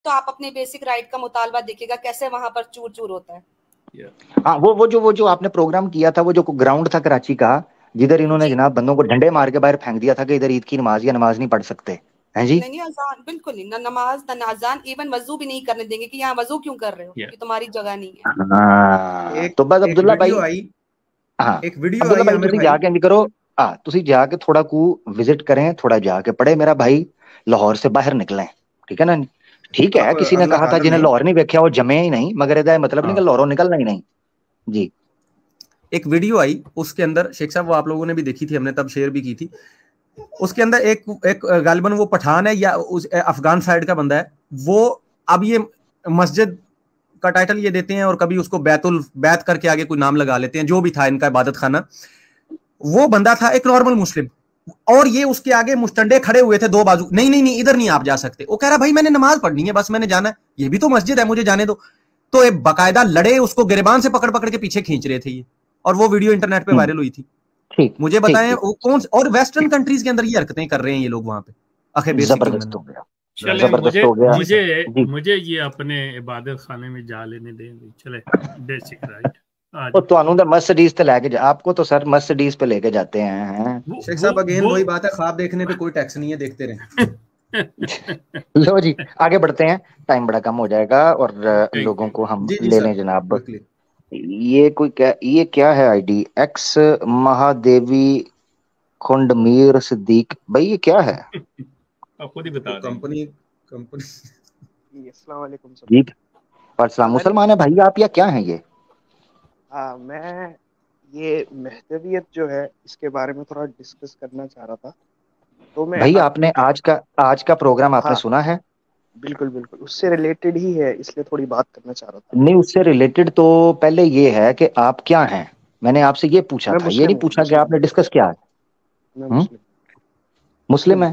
تو آپ اپنے بیسک رائٹ کا مطالبہ دیکھیے گا کیسے وہاں پر چور چور ہوتا ہے. ہاں وہ جو آپ نے پروگرام کیا تھا, وہ جو گراؤنڈ تھا کراچی کا, جدھر انہوں نے جناب بندوں کو ڈنڈے مار کے باہر پھینک دیا تھا کہ ادھر عید کی نماز یا نماز نہیں پڑھ سکتے ہیں جی. نہیں اذان بالکل نہیں, نہ نماز نہ اذان, ایون وضو بھی نہیں کرنے دیں گے کہ یہاں وضو کیوں کر رہے ہو, یہ تمہاری جگہ نہیں ہے. تو بس عبداللہ بھائی, ہاں عبداللہ بھائی تسی جا کے انج کرو, تسی جا کے تھوڑا کو وزٹ کریں, تھوڑا جا کے پڑھے میرا بھائی, لاہور سے باہر نکلیں, ٹھیک ہے نا. ٹھیک ہے کسی نے کہا تھا جنہیں لاہور نہیں ویکھیا وہ جمے ہی نہیں, مگر یہ مطلب نہیں کہ لاہوروں نکلنا ہی نہیں. جی ایک ویڈیو آئی, اس کے اندر شیخ صاحب وہ آپ لوگوں نے بھی دیکھی تھی, ہم نے تب شیئر بھی کی تھی. اس کے اندر ایک غالباً وہ پٹھان ہے یا افغان سائڈ کا بندہ ہے, وہ اب یہ مسجد کا ٹائٹل یہ دیتے ہیں اور کبھی اس کو بیت کر کے آگے کوئی نام لگا لیتے ہیں, جو بھی تھا ان کا عبادت خانہ. وہ بندہ تھا ایک نارمل مسلم, اور یہ اس کے آگے مشتنڈے کھڑے ہوئے تھے دو بازو, نہیں ادھر نہیں آپ جا سکتے. وہ کہہ رہا بھائی میں نے نماز پڑھنی ہے, بس میں نے جانا ہے, یہ بھی تو مسجد ہے, مجھے جانے دو. تو ایک باقاعدہ لڑے, اس کو گریبان سے پکڑ کے پیچھے کھینچ رہے تھے یہ, اور وہ ویڈیو انٹرنیٹ پہ وائرل ہوئی تھی. مجھے بتائیں کون, اور ویسٹرن کنٹریز کے اندر یہ حرکتیں کر رہے ہیں یہ لوگ وہاں پہ. زبردست ہو گیا, مجھے یہ اپنے عبادت خانے میں جا لینے دیں. چلے بیسک رائٹ مرسڈیز پہ لے کے آپ کو تو سر مرسڈیز پہ لے کے جاتے ہیں. شیخ صاحب اگین وہی بات ہے, خواب دیکھنے پہ کوئی ٹیکس نہیں ہے, دیکھتے رہیں. لو جی آگے بڑھتے ہیں, ٹائم بڑا کم ہو جائے گا اور لوگوں کو ہم لے لیں جناب. یہ کیا ہے آئی ڈی, ایکس مہادیوی کھنڈ میر صدیق بھائی, یہ کیا ہے؟ خود ہی بتا دیں. کمپنی السلام علیکم سر. جی السلام, مسلمان ہے بھائی آپ یا کیا ہیں یہ؟ ہاں میں یہ مہدویت جو ہے اس کے بارے میں تھوڑا ڈسکس کرنا چاہ رہا تھا. تو میں بھائی آپ نے آج کا پروگرام آپ نے سنا ہے؟ بالکل اس سے ریلیٹڈ ہی ہے, اس لیے تھوڑی بات کرنا چاہ رہا تھا. نہیں اس سے ریلیٹڈ تو پہلے یہ ہے کہ آپ کیا ہیں, میں نے آپ سے یہ پوچھا تھا, یہ نہیں پوچھا کہ آپ نے ڈسکس کیا ہے. مسلم ہے.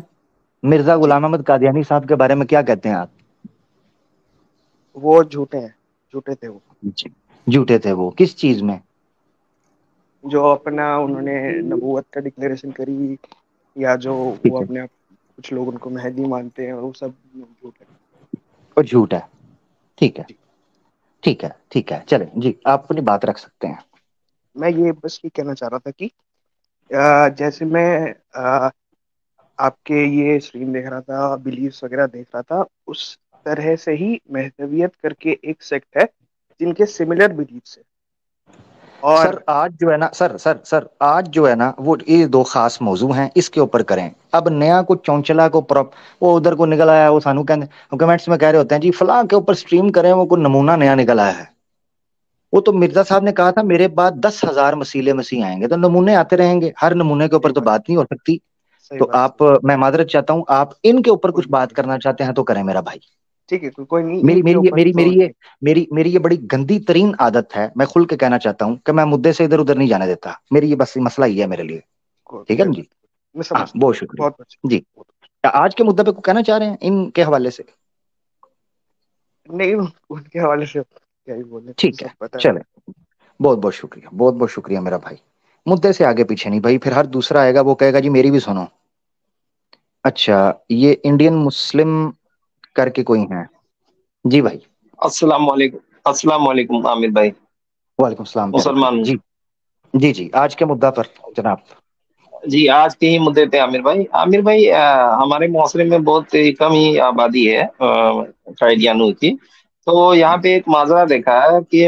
مرزا غلام احمد قادیانی صاحب کے بارے میں کیا کہتے ہیں آپ؟ وہ جھوٹے تھے وہ. جھوٹے تھے وہ کس چیز میں؟ جو اپنا انہوں نے نبوت کا ڈکلیریشن کری, یا جو وہ اپنے کچھ لوگ ان کو مہدی مانتے ہیں, وہ سب جھوٹ ہے. اور جھوٹ ہے. ٹھیک ہے چلیں جی, آپ اپنی بات رکھ سکتے ہیں. میں یہ بس یہ کہنا چاہ رہا تھا کہ جیسے میں آپ کے یہ اسٹریم دیکھ رہا تھا, بلیفس وغیرہ دیکھ رہا تھا, اس طرح سے ہی مہدویت کر کے ایک سیکٹ ہے جن کے سملر بلیفس ہے. اور سر آج جو ہے نا سر آج جو ہے نا وہ یہ دو خاص موضوع ہیں, اس کے اوپر کریں. اب نیا کو چونچلا کو وہ ادھر کو نکل آیا, وہ سانو کمنٹس میں کہہ رہے ہوتے ہیں جی فلاں کے اوپر سٹریم کریں, وہ کوئی نمونہ نیا نکل آیا ہے. وہ تو مرزا صاحب نے کہا تھا میرے بعد 10,000 مسیح آئیں گے, تو نمونے آتے رہیں گے, ہر نمونے کے اوپر تو بات نہیں ہو سکتی. تو آپ, میں معذرت چاہتا ہوں, آپ ان کے اوپر کچھ بات کرنا چاہتے ہیں تو کریں میرا بھائی. ٹھیک ہے کوئی نہیں. میری یہ بڑی گندی ترین عادت ہے, میں کھل کے کہنا چاہتا ہوں کہ میں مدعے سے ادھر ادھر نہیں جانے دیتا. میری یہ بس مسئلہ ہی ہے میرے لیے. ٹھیک ہے نا جی, بہت شکریہ جی. آج کے مدعے پہ کہنا چاہ رہے ہیں ان کے حوالے سے؟ نہیں ان کے حوالے سے کیا ہی بولے. ٹھیک ہے چلیں, بہت شکریہ میرا بھائی. مدعے سے آگے پیچھے نہیں بھائی, پھر ہر دوسرا آئے گا وہ کہے گا جی میری بھی سنو. اچھا یہ انڈین مسلم کر کے کوئی ہیں جی بھائی. السلام علیکم عامر بھائی. وعلیکم السلام مسلمان جی آج کے مدعا پر جناب. جی آج کے ہی مدعے تھے عامر بھائی ہمارے معاشرے میں بہت کم ہی آبادی ہے قائدیانوں کی. تو یہاں پہ ایک ماجرا دیکھا ہے کہ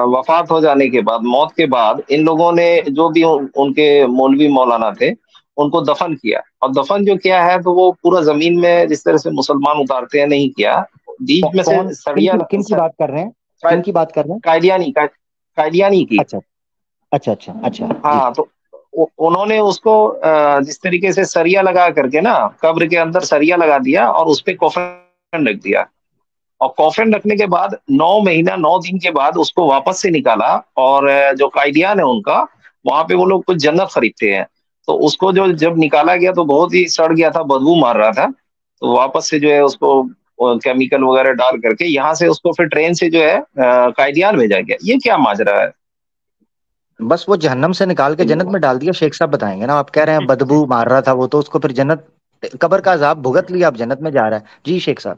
وفات ہو جانے کے بعد, موت کے بعد, ان لوگوں نے جو بھی ان کے مولوی مولانا تھے ان کو دفن کیا. اور دفن جو کیا ہے تو وہ پورا زمین میں جس طرح سے مسلمان اتارتے ہیں نہیں کیا, بیچ میں سے سڑیا. کن کی بات کر رہے ہیں؟ قائدیانی کی. اچھا ہاں تو انہوں نے اس کو جس طریقے سے سریا لگا کر کے نا, قبر کے اندر سریا لگا دیا اور اس پہ کوفن رکھ دیا. اور کوفن رکھنے کے بعد 9 مہینہ 9 دن کے بعد اس کو واپس سے نکالا. اور جو قائدیان ہے ان کا, وہاں پہ وہ لوگ کچھ جنت خریدتے ہیں, تو اس کو جب نکالا گیا تو بہت ہی سڑ گیا تھا, بدبو مار رہا تھا. تو واپس سے جو ہے اس کو کیمیکل وغیرہ ڈال کر کے یہاں سے اس کو پھر ٹرین سے جو ہے قائدیان بھیجا گیا. یہ کیا ماجرا ہے؟ بس وہ جہنم سے نکال کے جنت میں ڈال دیا. شیخ صاحب بتائیں گے نا, آپ کہہ رہے ہیں بدبو مار رہا تھا وہ, تو اس کو پھر جنت, قبر کا عذاب بھگت لیا, اب جنت میں جا رہا ہے. جی شیخ صاحب.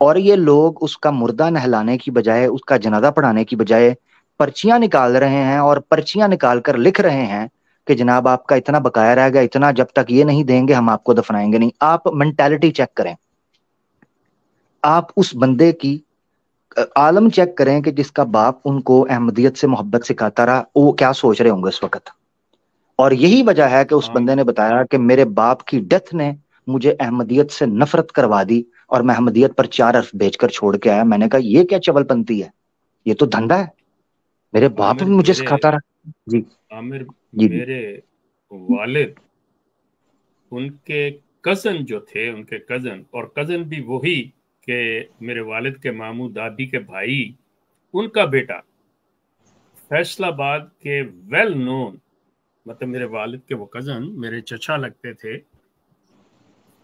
اور یہ لوگ اس کا مردہ نہلانے کی بجائے، اس کا جنازہ پڑھانے کی بجائے پرچیاں نکال رہے ہیں، اور پرچیاں نکال کر لکھ رہے ہیں کہ جناب آپ کا اتنا بقایا رہ گا، اتنا جب تک یہ نہیں دیں گے ہم آپ کو دفنائیں گے نہیں۔ آپ مینٹالٹی چیک کریں، آپ اس بندے کی عالم چیک کریں کہ جس کا باپ ان کو احمدیت سے محبت سکھاتا رہا، وہ کیا سوچ رہے ہوں گے اس وقت۔ اور یہی وجہ ہے کہ اس بندے نے بتایا کہ میرے باپ کی ڈیتھ نے مجھے احمدیت سے نفرت کروا دی، اور میں احمدیت پر 4 حرف بیچ کر چھوڑ کے آیا۔ میں نے کہا یہ کیا چول پنتی ہے، یہ تو دھندا ہے، میرے باپ بھی مجھے سکھاتا رہا۔ جی عامر، جی میرے والد، ان کے کزن جو تھے، ان کے کزن، اور کزن بھی وہی کہ میرے والد کے ماموں دادی کے بھائی، ان کا بیٹا فیصل آباد کے ویل نون، مطلب میرے والد کے وہ کزن میرے چچا لگتے تھے،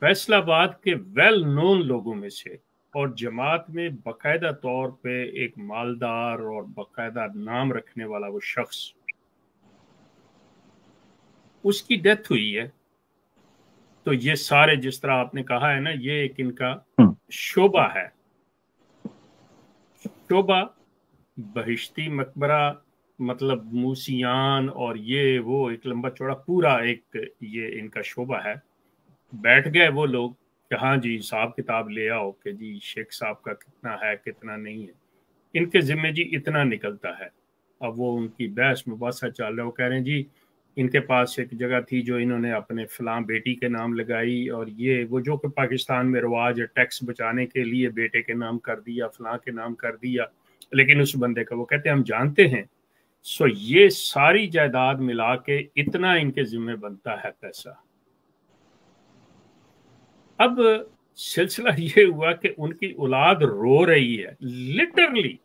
فیصل آباد کے ویل نون لوگوں میں سے، اور جماعت میں باقاعدہ طور پہ ایک مالدار اور باقاعدہ نام رکھنے والا وہ شخص، اس کی ڈیتھ ہوئی ہے۔ تو یہ سارے جس طرح آپ نے کہا ہے نا، یہ ایک ان کا شعبہ ہے، شعبہ بہشتی مقبرہ، مطلب موسیان اور یہ وہ ایک لمبا چوڑا پورا ایک یہ ان کا شعبہ ہے۔ بیٹھ گئے وہ لوگ کہ ہاں جی حساب کتاب لے آؤ کہ جی شیخ صاحب کا کتنا ہے کتنا نہیں ہے، ان کے ذمہ جی اتنا نکلتا ہے۔ اب وہ ان کی بحث مباحثہ چل رہا ہے، وہ کہہ رہے ہیں جی ان کے پاس ایک جگہ تھی جو انہوں نے اپنے فلاں بیٹی کے نام لگائی، اور یہ وہ جو کہ پاکستان میں رواج ہے، ٹیکس بچانے کے لیے بیٹے کے نام کر دیا، فلاں کے نام کر دیا، لیکن اس بندے کا وہ کہتے ہیں ہم جانتے ہیں۔ سو یہ ساری جائیداد ملا کے اتنا ان کے ذمہ بنتا ہے پیسہ۔ اب سلسلہ یہ ہوا کہ ان کی اولاد رو رہی ہے، لٹرلی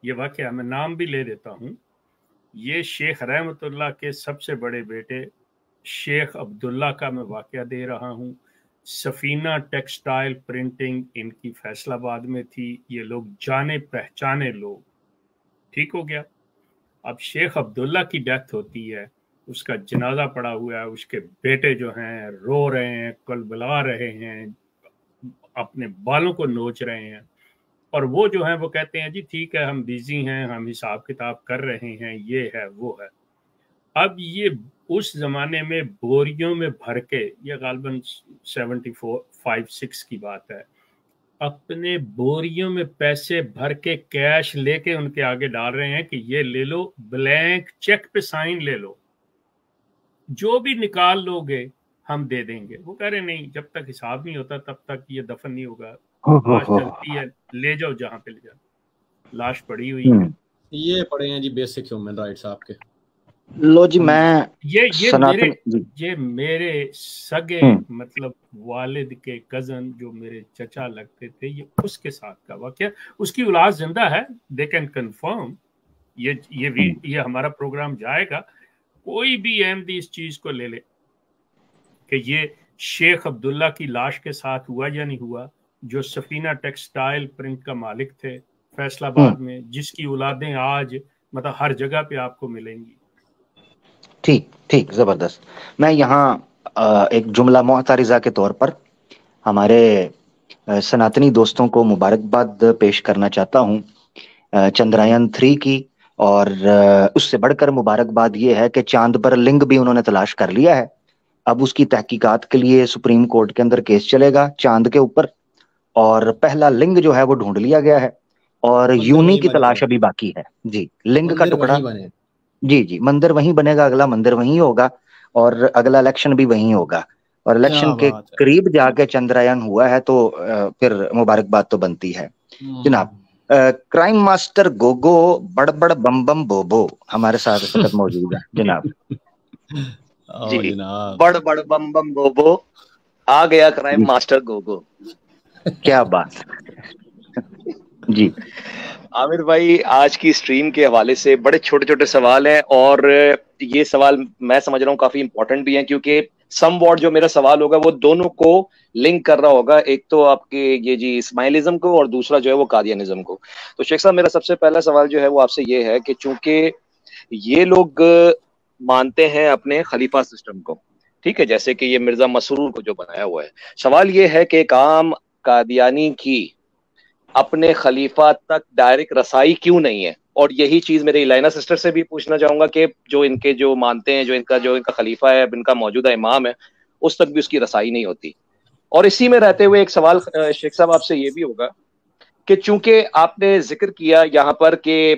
یہ واقعہ میں نام بھی لے دیتا ہوں، یہ شیخ رحمت اللہ کے سب سے بڑے بیٹے شیخ عبداللہ کا میں واقعہ دے رہا ہوں۔ سفینہ ٹیکسٹائل پرنٹنگ ان کی فیصل آباد میں تھی، یہ لوگ جانے پہچانے لوگ، ٹھیک ہو گیا۔ اب شیخ عبداللہ کی ڈیتھ ہوتی ہے، اس کا جنازہ پڑا ہوا ہے، اس کے بیٹے جو ہیں رو رہے ہیں، کلبلا رہے ہیں، اپنے بالوں کو نوچ رہے ہیں، اور وہ جو ہیں وہ کہتے ہیں جی ٹھیک ہے ہم بیزی ہیں، ہم حساب کتاب کر رہے ہیں، یہ ہے وہ ہے۔ اب یہ اس زمانے میں بوریوں میں بھر کے، یہ غالباً 74-5-6 کی بات ہے، اپنے بوریوں میں پیسے بھر کے کیش لے کے ان کے آگے ڈال رہے ہیں کہ یہ لے لو، بلینک چیک پہ سائن لے لو، جو بھی نکال لو گے ہم دے دیں گے۔ وہ کہہ رہے نہیں، جب تک حساب نہیں ہوتا تب تک یہ دفن نہیں ہوگا، لاش چلتی ہے، لے جاؤ جہاں پہ لے جاؤ، لاش پڑی ہوئی ہے۔ یہ پڑے ہیں جی بیسک ہیومن رائٹس آپ کے۔ لو جی میں یہ میرے سگے مطلب والد کے کزن جو میرے چچا لگتے تھے، یہ اس کے ساتھ کا واقعہ، اس کی اولاد زندہ ہے، دے کین کنفرم، یہ ہمارا پروگرام جائے گا، کوئی بھی احمدی اس چیز کو لے لے کہ یہ شیخ عبداللہ کی لاش کے ساتھ ہوا یا نہیں ہوا، جو سفینہ ٹیکسٹائل پرنٹ کا مالک تھے فیصل آباد میں، جس کی اولادیں آج مطلب ہر جگہ پہ آپ کو ملیں گی۔ ٹھیک زبردست۔ میں یہاں ایک جملہ معترضہ کے طور پر ہمارے سناتنی دوستوں کو مبارکباد پیش کرنا چاہتا ہوں چندریان 3 کی، اور اس سے بڑھ کر مبارکباد یہ ہے کہ چاند پر لنگ بھی انہوں نے تلاش کر لیا ہے۔ اب اس کی تحقیقات کے لیے سپریم کورٹ کے اندر کیس چلے گا چاند کے اوپر، اور پہلا لنگ جو ہے وہ ڈھونڈ لیا گیا ہے، اور یونی کی تلاش ابھی باقی ہے۔ جی لنگ کا ٹکڑا، جی مندر وہیں بنے گا، اگلا مندر وہیں ہوگا، اور اگلا الیکشن بھی وہیں ہوگا، اور الیکشن کے قریب جا کے چندریان ہوا ہے تو پھر مبارکباد تو بنتی ہے۔ جناب کرائم ماسٹر گوگو بڑ بڑ بم بم بوبو ہمارے ساتھ اس وقت موجود ہے جناب۔ جی بڑ بڑ بم بم بوبو آ گیا کرائم ماسٹر گوگو، کیا بات۔ جی عامر بھائی، آج کی اسٹریم کے حوالے سے بڑے چھوٹے چھوٹے سوال ہیں، اور یہ سوال میں سمجھ رہا ہوں کافی امپورٹنٹ بھی ہیں، کیونکہ سم واٹ جو میرا سوال ہوگا وہ دونوں کو لنک کر رہا ہوگا، ایک تو آپ کے یہ جی اسماعیلزم کو، اور دوسرا جو ہے وہ قادیانزم کو۔ تو شیخ صاحب، میرا سب سے پہلا سوال جو ہے وہ آپ سے یہ ہے کہ چونکہ یہ لوگ مانتے ہیں اپنے خلیفہ سسٹم کو، ٹھیک ہے، جیسے کہ یہ مرزا مسرور کو جو بنایا ہوا ہے، سوال یہ ہے کہ ایک عام قادیانی کی اپنے خلیفہ تک ڈائریکٹ رسائی کیوں نہیں ہے. اور یہی چیز میرے الائنا سسٹر سے بھی پوچھنا چاہوں گا کہ جو ان کے جو مانتے ہیں، جو ان کا خلیفہ ہے، ان کا موجودہ امام ہے، اس تک بھی اس کی رسائی نہیں ہوتی. اور اسی میں رہتے ہوئے ایک سوال شیخ صاحب آپ سے یہ بھی ہوگا کہ چونکہ آپ نے ذکر کیا یہاں پر کہ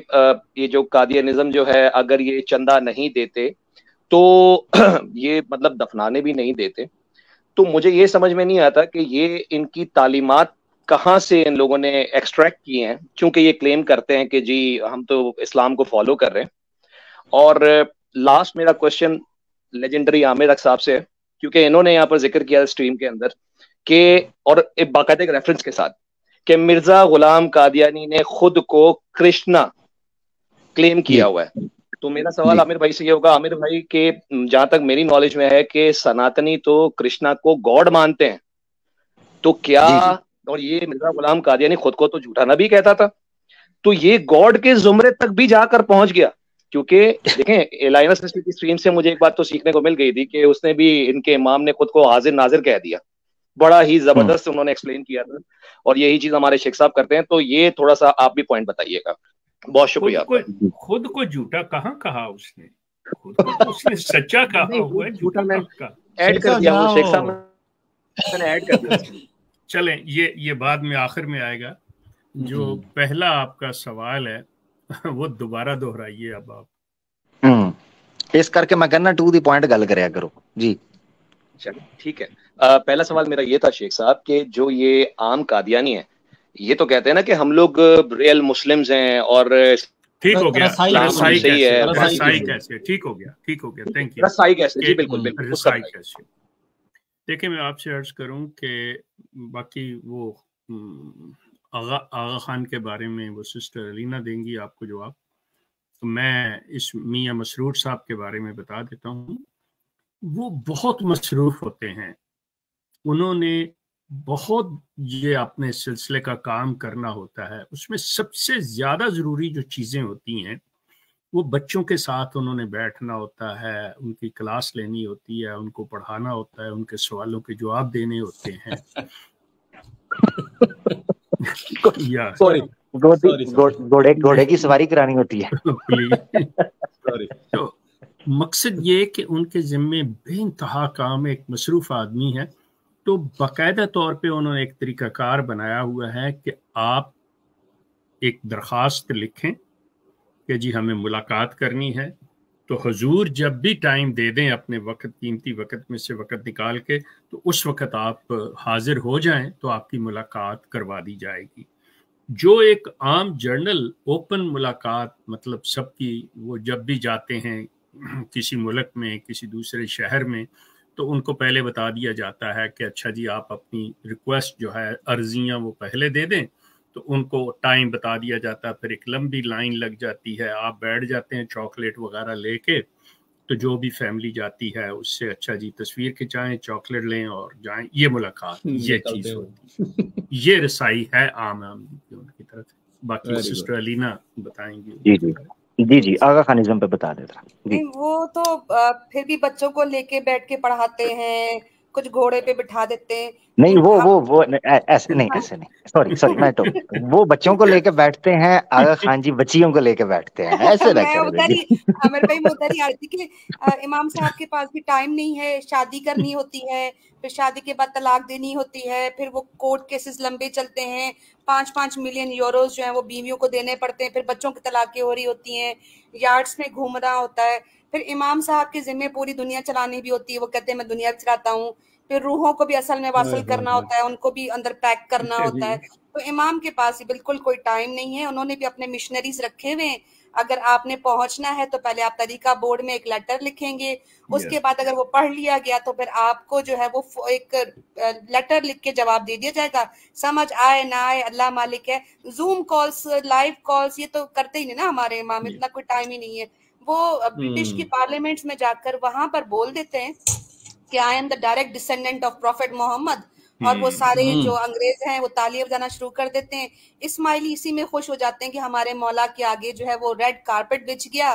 یہ جو قادیانزم جو ہے اگر یہ چندہ نہیں دیتے تو یہ مطلب دفنانے بھی نہیں دیتے، تو مجھے یہ سمجھ میں نہیں آتا کہ یہ ان کی تعلیمات کہاں سے ان لوگوں نے ایکسٹریکٹ کیے ہیں، چونکہ یہ کلیم کرتے ہیں کہ جی ہم تو اسلام کو فالو کر رہے ہیں. اور لاسٹ میرا کوشچن لیجنڈری عامر اک صاحب سے ہے، کیونکہ انہوں نے یہاں پر ذکر کیا اسٹریم کے اندر کہ، اور ایک باقاعدہ ایک ریفرنس کے ساتھ، کہ مرزا غلام قادیانی نے خود کو کرشنا کلیم کیا ہوا ہے. تو میرا سوال عامر بھائی سے یہ ہوگا، عامر بھائی کہ جہاں تک میری نالج میں ہے کہ سناتنی تو کرشنا کو گاڈ مانتے ہیں، تو کیا، اور یہ مرزا غلام قادیانی خود کو تو جھوٹا نبی کہتا تھا، تو یہ گاڈ کے زمرے تک بھی جا کر پہنچ گیا؟ کیونکہ دیکھیں الائنا سسٹر کی اسٹریم سے مجھے ایک بات تو سیکھنے کو مل گئی تھی کہ اس نے بھی ان کے امام نے خود کو حاضر ناظر کہہ دیا، بڑا ہی زبردست انہوں نے ایکسپلین کیا تھا، اور یہی چیز ہمارے شیخ صاحب کرتے ہیں. تو یہ تھوڑا سا آپ بھی پوائنٹ بتائیے گا. بہت شکریہ آپ کا. خود کو جھوٹا کہاں کہا اس نے؟ خود کو تو اس نے سچا کہا ہوا ہے، جھوٹا میں ایڈ کر دیا وہ شیخ صاحب نے ایڈ کر دیا. چلیں یہ بعد میں آخر میں آئے گا. جو پہلا آپ کا سوال ہے وہ دوبارہ دہرائیے اب آپ. اس کر کے میں کہنا ٹو دی پوائنٹ گل کریا کرو. جی چلیں ٹھیک ہے. پہلا سوال میرا یہ تھا شیخ صاحب کہ جو یہ عام قادیانی ہے یہ تو کہتے ہیں نا کہ ہم لوگ ریئل مسلمز ہیں اور ٹھیک ہو گیا رسائی کیسے ٹھیک ہو گیا تھینک یو. رسائی کیسے؟ جی بالکل رسائی کیسے. دیکھیں میں آپ سے عرض کروں کہ باقی وہ آغا خان کے بارے میں وہ سسٹر علینا دیں گی آپ کو جواب. تو میں اس میاں مسرور صاحب کے بارے میں بتا دیتا ہوں. وہ بہت مصروف ہوتے ہیں، انہوں نے بہت یہ اپنے سلسلے کا کام کرنا ہوتا ہے. اس میں سب سے زیادہ ضروری جو چیزیں ہوتی ہیں وہ بچوں کے ساتھ انہوں نے بیٹھنا ہوتا ہے، ان کی کلاس لینی ہوتی ہے، ان کو پڑھانا ہوتا ہے، ان کے سوالوں کے جواب دینے ہوتے ہیں. گھوڑے کی سواری کرانی ہوتی ہے. تو مقصد یہ کہ ان کے ذمے بے انتہا کام، ایک مصروف آدمی ہے. تو باقاعدہ طور پہ انہوں نے ایک طریقہ کار بنایا ہوا ہے کہ آپ ایک درخواست لکھیں کہ جی ہمیں ملاقات کرنی ہے، تو حضور جب بھی ٹائم دے دیں اپنے وقت، قیمتی وقت میں سے وقت نکال کے، تو اس وقت آپ حاضر ہو جائیں تو آپ کی ملاقات کروا دی جائے گی. جو ایک عام جرنل اوپن ملاقات مطلب سب کی، وہ جب بھی جاتے ہیں کسی ملک میں کسی دوسرے شہر میں تو ان کو پہلے بتا دیا جاتا ہے کہ اچھا جی آپ اپنی ریکویسٹ جو ہے عرضیاں وہ پہلے دے دیں، تو ان کو ٹائم بتا دیا جاتا ہے. پھر ایک لمبی لائن لگ جاتی ہے، آپ بیٹھ جاتے ہیں چاکلیٹ وغیرہ لے کے، تو جو بھی فیملی جاتی ہے اس سے اچھا جی تصویر کھنچائیں، چاکلیٹ لیں اور جائیں. یہ ملاقات یہ چیز ہوتی ہے، یہ رسائی ہے عام آدمی کی ان کی طرف. باقی سسٹر علینا بتائیں گی. جی آغا خانزم پہ بتا دیتا. وہ تو پھر بھی بچوں کو لے کے بیٹھ کے پڑھاتے ہیں، کچھ گھوڑے پہ بٹھا دیتے ہیں. نہیں وہ ایسے نہیں سوری میں تو وہ بچوں کو لے کے بیٹھتے ہیں، آغا خان جی بچیوں کو لے کے بیٹھتے ہیں، ایسے نہ کریں. عامر بھائی میں ادھر ہی آ رہی تھی کہ امام صاحب کے پاس بھی ٹائم نہیں ہے، شادی کرنی ہوتی ہے، پھر شادی کے بعد طلاق دینی ہوتی ہے، پھر وہ کورٹ کیسز لمبے چلتے ہیں، 5 ملین یوروز جو ہیں وہ بیویوں کو دینے پڑتے ہیں، پھر بچوں کی طلاقیں ہو رہی ہوتی ہیں، یارڈس میں گھوم رہا ہوتا ہے. پھر امام صاحب کے ذمہ پوری دنیا چلانی بھی ہوتی ہے، وہ کہتے ہیں میں دنیا چلاتا ہوں. پھر روحوں کو بھی اصل میں واصل کرنا ہوتا ہے، ان کو بھی اندر پیک کرنا ہوتا ہے. تو امام کے پاس بالکل کوئی ٹائم نہیں ہے. انہوں نے بھی اپنے مشنریز رکھے ہوئے ہیں. اگر آپ نے پہنچنا ہے تو پہلے آپ طریقہ بورڈ میں ایک لیٹر لکھیں گے، اس کے بعد اگر وہ پڑھ لیا گیا تو پھر آپ کو جو ہے وہ ایک لیٹر لکھ کے جواب دے دیا جائے گا. سمجھ آئے نہ آئے اللہ مالک ہے. زوم کالز، لائیو کالز یہ تو کرتے ہی نہیں نا ہمارے امام، اتنا کوئی ٹائم ہی نہیں ہے. وہ برٹش کی پارلیمنٹس میں جا کر وہاں پر بول دیتے ہیں کہ I am the direct descendant of prophet Muhammad, اور وہ سارے جو انگریز ہیں وہ تالیاں بجانا شروع کر دیتے ہیں. اسماعیلی اسی میں خوش ہو جاتے ہیں کہ ہمارے مولا کے آگے جو ہے وہ ریڈ کارپٹ بچھ گیا.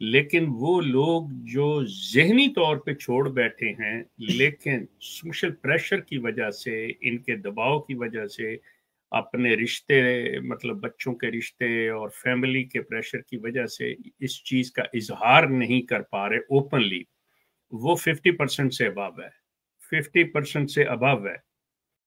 لیکن وہ لوگ جو ذہنی طور پہ چھوڑ بیٹھے ہیں لیکن سوشل پریشر کی وجہ سے، ان کے دباؤ کی وجہ سے، اپنے رشتے مطلب بچوں کے رشتے اور فیملی کے پریشر کی وجہ سے اس چیز کا اظہار نہیں کر پا رہے اوپنلی، وہ 50% سے ابو ہے، 50% سے ابو ہے۔